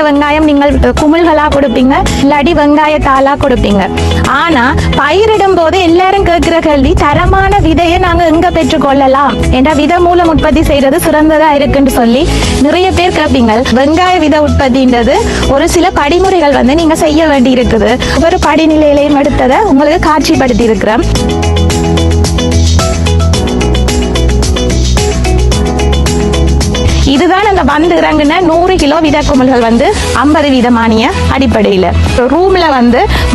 வெங்காயம் நீங்கள் குமிழ்களா கொடுப்பீங்க, இல்லாட்டி வெங்காயத்தாலா கொடுப்பீங்க. ஆனா பயிரிடும் போது எல்லாரும் கேட்கிற கேள்வி, தரமான விதையை நாங்க எங்க பெற்றுக்கொள்ளலாம் என்ற விதை மூலம் உற்பத்தி செய்யறது சிறந்ததா இருக்குன்னு சொல்லி நிறைய பேர் கேட்பீங்க. வெங்காய விதை உற்பத்தின்றது ஒரு சில படிமுறைகள் நீங்க செய்ய வேண்டி இருக்குது. ஒவ்வொரு படிநிலையிலையும் எடுத்ததை உங்களுக்கு காட்சிப்படுத்தி இருக்கிறேன். இதுதான் அந்த வந்து இறங்குன 100 கிலோ விதக்குமல்கள் 50 வீத மானிய அடிப்படையில் ரூம்ல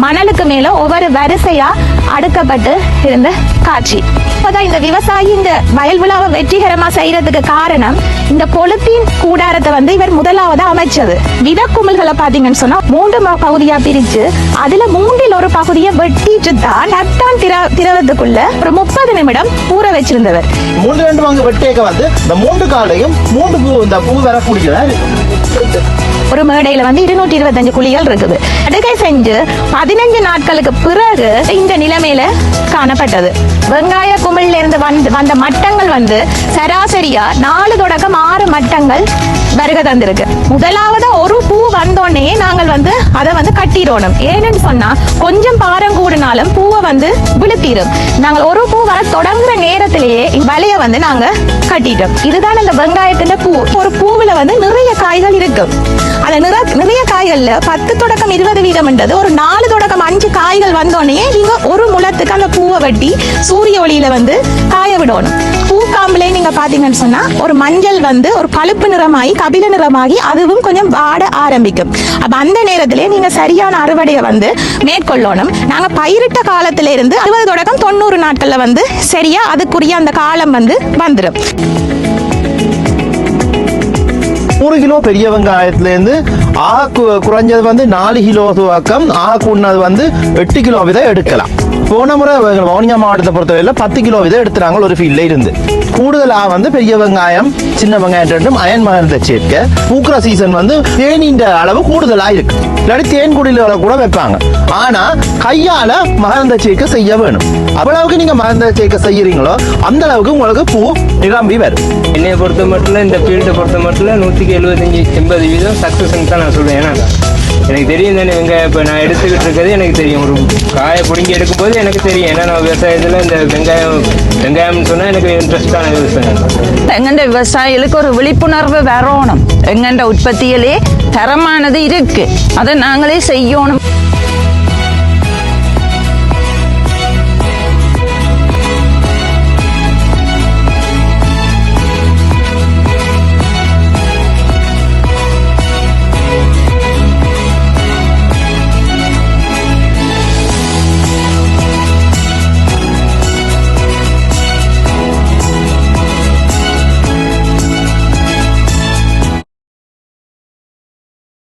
மணலுக்கு மேல ஒவ்வொரு வரிசையா அடுக்கப்பட்டு இருந்த காட்சி. இப்பதான் இந்த விவசாயி இந்த வயல் விழாவை வெற்றிகரமா செய்யறதுக்கு காரணம் இந்த பொலித்தீன் கூடாரத்தை இவர் முதலாவது அமைச்சது. விதக்குமல்களை பாத்தீங்கன்னு சொன்னா 3 பகுதியா பிரிச்சு அதுல 3ல் ஒரு பகுதியை வெட்டிட்டு தான் நட்டான் திரவத்துக்குள்ள ஒரு 30 நிமிடம் ஊற வச்சிருந்தவர். 3 வெட்டேக்க இந்த 3 காலையும் 3 இந்த பூ வரக்கூடிய ஒரு மேடையில 225 குழிகள் இருக்குது. அடுக்கை செஞ்சு 15 நாட்களுக்கு பிறகு இந்த நிலைமையில காணப்பட்டது. வெங்காய குமிழ்ல இருந்து வந்த மட்டங்கள் சராசரியா 4 தொடக்கம் 6 மட்டங்கள் வருகை தந்திருக்கு. முதலாவது ஒரு பூ வந்தோடனே நாங்கள் அதை கட்டிடணும். ஏன்னு சொன்னா கொஞ்சம் பாரம் கூடினாலும் பூவை விழுத்திடும். நாங்கள் ஒரு பூ வர தொடங்குற நேரத்திலேயே வலைய நாங்க கட்டிட்டோம். இதுதான் இந்த வெங்காயத்துல பூ. ஒரு பூவுல நிறைய காய்கள் இருக்கும். அந்த நிறைய காய்கள்ல 10 தொடக்கம் 20 வீதம் என்றது ஒரு 4 தொடக்கம் 5 காய்கள் வந்தோடனே நீங்க ஒரு முளத்துக்கு அந்த பூவை வெட்டி சூரிய ஒளியில காய விடணும். பூக்காம்புல நீங்க பாத்தீங்கன்னு சொன்னா ஒரு மஞ்சள் ஒரு பழுப்பு நிறமாகி கபில நிறமாகி அதுவும் கொஞ்சம் வாட ஆரம்பிக்கும். அப்ப அந்த நேரத்திலே நீங்க சரியான அறுவடையை மேற்கொள்ளணும். நாங்க பயிரிட்ட காலத்தில இருந்து 60 தொடக்கம் 90 நாட்கள்ல சரியா அதுக்குரிய அந்த காலம் வந்துடும். 100 கிலோ பெரிய வெங்காயத்துல இருந்து குறைஞ்சது 4 கிலோ துவக்கம் கூடினது 8 கிலோ விதை எடுக்கலாம். போன முறை வவுனியா மாவட்டத்தை பொறுத்தவரையில 10 கிலோ விதை எடுத்துறாங்க ஒரு ஃபீல்ட்ல இருந்து. கூடுதலா பெரிய வெங்காயம் சின்ன வெங்காயம் ரெண்டும் அயன் மகரந்த சேர்க்க பூக்கிற சீசன் தேனின் அளவு கூடுதலா இருக்கு. இல்லாட்டி தேன் குடில கூட வைப்பாங்க. ஆனா கையால மகரந்த சேர்க்கை செய்ய வேணும். அவ்வளவுக்கு நீங்க மகரந்த சேர்க்கை செய்யறீங்களோ அந்த அளவுக்கு உங்களுக்கு பூ நிரம்பி வரும். என்னைய பொறுத்த மட்டும் இந்த ஃபீல்டை பொறுத்த மட்டும் 175-80 வீதம் சக்சஸ் தான் நான் சொல்லுவேன். ஏன்னா எனக்கு தெரியும் தானே வெங்காயம் இப்போ நான் எடுத்துக்கிட்டு இருக்கிறது எனக்கு தெரியும். ஒரு காயை பிடுங்கி எடுக்கும்போது எனக்கு தெரியும். ஏன்னா நான் விவசாயத்தில் இந்த வெங்காயம்னு சொன்னால் எனக்கு இன்ட்ரெஸ்டான விவசாயம். எங்கண்ட விவசாயிகளுக்கு ஒரு விழிப்புணர்வு வரணும். எங்கண்ட உற்பத்தியிலே தரமானது இருக்கு, அதை நாங்களே செய்யணும்.